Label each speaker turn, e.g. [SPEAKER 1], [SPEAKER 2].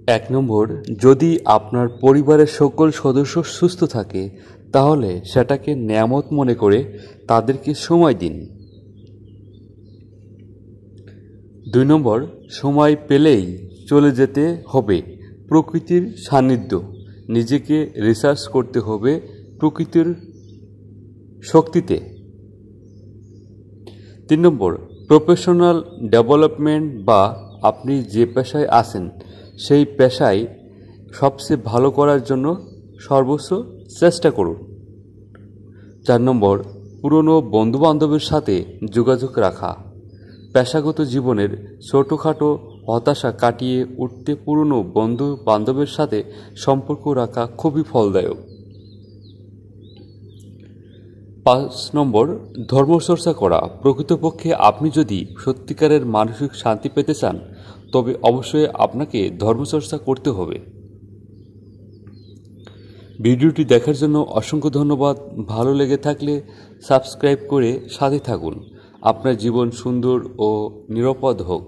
[SPEAKER 1] এক নম্বর, যদি আপনার পরিবারের সকল সদস্য সুস্থ থাকে তাহলে সেটাকে নেয়ামত মনে করে তাদেরকে সময় দিন। 2 নম্বর, সময় পেলেই চলে যেতে হবে প্রকৃতির সান্নিধ্য, নিজেকে রিসার্চ করতে হবে প্রকৃতির শক্তিতে। 3 নম্বর, প্রফেশনাল ডেভেলপমেন্ট বা আপনি যে পেশায় আছেন সেই পেশায় সবচেয়ে ভালো করার জন্য সর্বোচ্চ চেষ্টা করুন। 4 নম্বর, পুরনো বন্ধুবান্ধবের সাথে যোগাযোগ রাখা, পেশাগত জীবনের ছোটোখাটো হতাশা কাটিয়ে উঠতে পুরনো বন্ধু বান্ধবের সাথে সম্পর্ক রাখা খুবই ফলদায়ক। 5 নম্বর, ধর্মচর্চা করা। প্রকৃতপক্ষে আপনি যদি সত্যিকারের মানসিক শান্তি পেতে চান তবে অবশ্যই আপনাকে ধর্মচর্চা করতে হবে। ভিডিওটি দেখার জন্য অসংখ্য ধন্যবাদ। ভালো লেগে থাকলে সাবস্ক্রাইব করে সাথে থাকুন। আপনার জীবন সুন্দর ও নিরাপদ হোক।